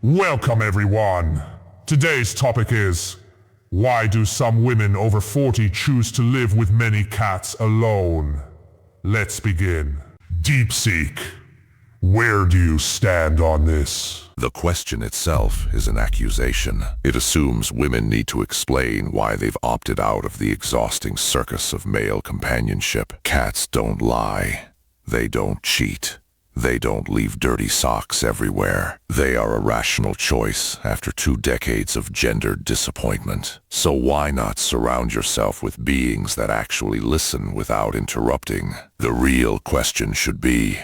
Welcome everyone. Today's topic is, why do some women over 40 choose to live with many cats alone? Let's begin. DeepSeek, where do you stand on this? The question itself is an accusation. It assumes women need to explain why they've opted out of the exhausting circus of male companionship. Cats don't lie. They don't cheat. They don't leave dirty socks everywhere. They are a rational choice after 2 decades of gendered disappointment. So why not surround yourself with beings that actually listen without interrupting? The real question should be,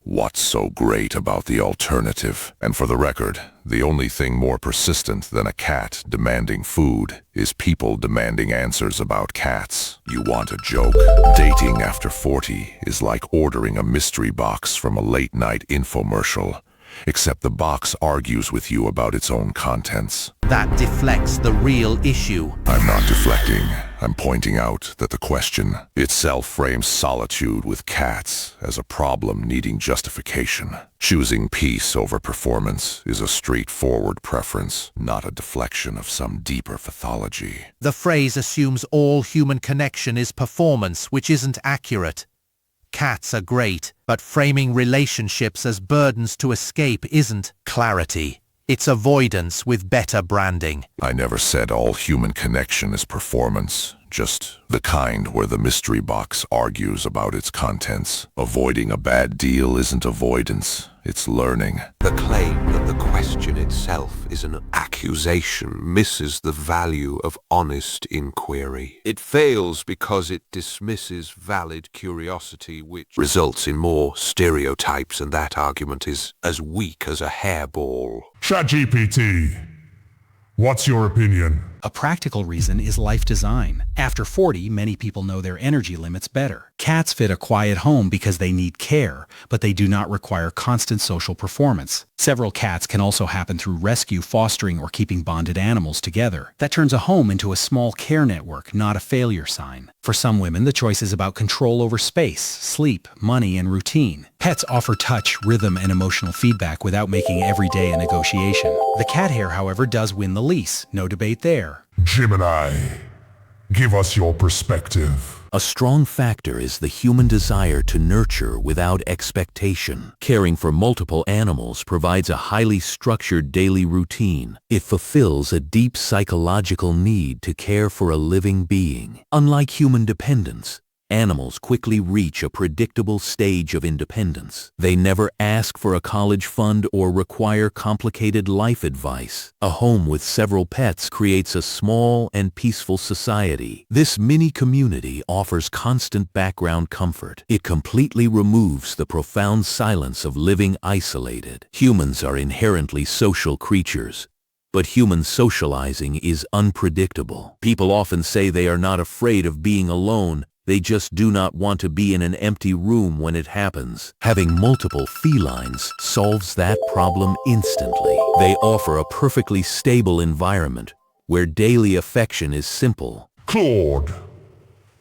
what's so great about the alternative? And for the record, the only thing more persistent than a cat demanding food is people demanding answers about cats. You want a joke? Dating after 40 is like ordering a mystery box from a late-night infomercial, except the box argues with you about its own contents. That deflects the real issue. I'm not deflecting. I'm pointing out that the question itself frames solitude with cats as a problem needing justification. Choosing peace over performance is a straightforward preference, not a deflection of some deeper pathology. The phrase assumes all human connection is performance, which isn't accurate. Cats are great, but framing relationships as burdens to escape isn't clarity. It's avoidance with better branding. I never said all human connection is performance, just the kind where the mystery box argues about its contents. Avoiding a bad deal isn't avoidance, it's learning. The claim that the question itself is an accusation misses the value of honest inquiry. It fails because it dismisses valid curiosity, which results in more stereotypes, and that argument is as weak as a hairball. ChatGPT, what's your opinion? A practical reason is life design. After 40, many people know their energy limits better. Cats fit a quiet home because they need care, but they do not require constant social performance. Several cats can also happen through rescue, fostering, or keeping bonded animals together. That turns a home into a small care network, not a failure sign. For some women, the choice is about control over space, sleep, money, and routine. Pets offer touch, rhythm, and emotional feedback without making every day a negotiation. The cat hair, however, does win the lease. No debate there. Gemini, give us your perspective. A strong factor is the human desire to nurture without expectation. Caring for multiple animals provides a highly structured daily routine. It fulfills a deep psychological need to care for a living being. Unlike human dependence, animals quickly reach a predictable stage of independence. They never ask for a college fund or require complicated life advice. A home with several pets creates a small and peaceful society. This mini community offers constant background comfort. It completely removes the profound silence of living isolated. Humans are inherently social creatures, but human socializing is unpredictable. People often say they are not afraid of being alone. They just do not want to be in an empty room when it happens. Having multiple felines solves that problem instantly. They offer a perfectly stable environment where daily affection is simple. Claude,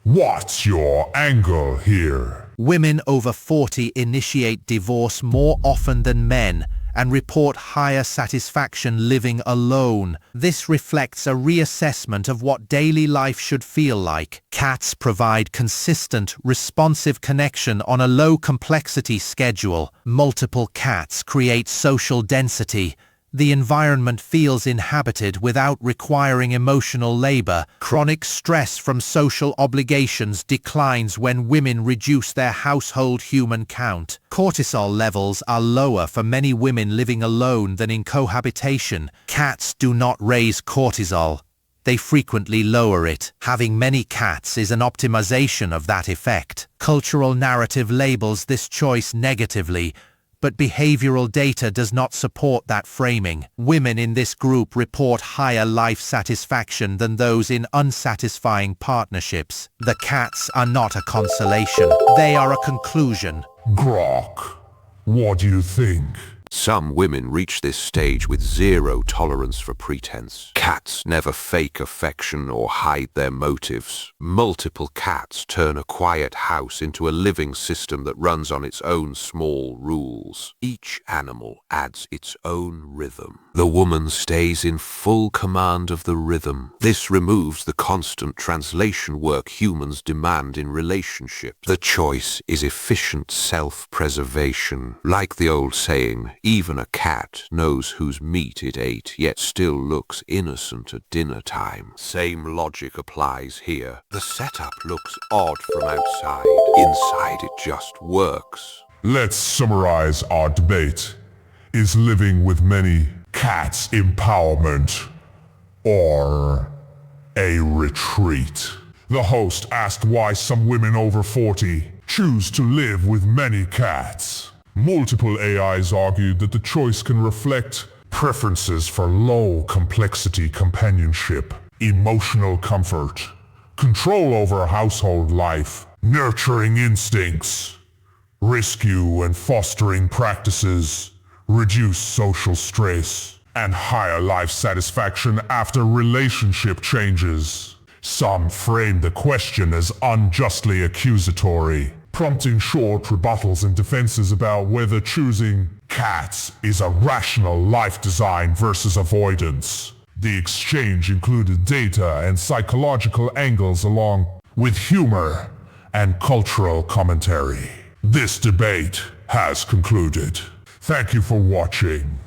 what's your angle here? Women over 40 initiate divorce more often than men and report higher satisfaction living alone. This reflects a reassessment of what daily life should feel like. Cats provide consistent, responsive connection on a low-complexity schedule. Multiple cats create social density. The environment feels inhabited without requiring emotional labor. Chronic stress from social obligations declines when women reduce their household human count. Cortisol levels are lower for many women living alone than in cohabitation. Cats do not raise cortisol. They frequently lower it. Having many cats is an optimization of that effect. Cultural narrative labels this choice negatively, but behavioral data does not support that framing. Women in this group report higher life satisfaction than those in unsatisfying partnerships. The cats are not a consolation. They are a conclusion. Grok, what do you think? Some women reach this stage with zero tolerance for pretense. Cats never fake affection or hide their motives. Multiple cats turn a quiet house into a living system that runs on its own small rules. Each animal adds its own rhythm. The woman stays in full command of the rhythm. This removes the constant translation work humans demand in relationships. The choice is efficient self-preservation. Like the old saying, even a cat knows whose meat it ate, yet still looks innocent at dinner time. Same logic applies here. The setup looks odd from outside. Inside it just works. Let's summarize our debate. Is living with many cats empowerment or a retreat? The host asked why some women over 40 choose to live with many cats. Multiple AIs argued that the choice can reflect preferences for low complexity companionship, emotional comfort, control over household life, nurturing instincts, rescue and fostering practices, reduce social stress, and higher life satisfaction after relationship changes. Some frame the question as unjustly accusatory, prompting short rebuttals and defenses about whether choosing cats is a rational life design versus avoidance. The exchange included data and psychological angles along with humor and cultural commentary. This debate has concluded. Thank you for watching.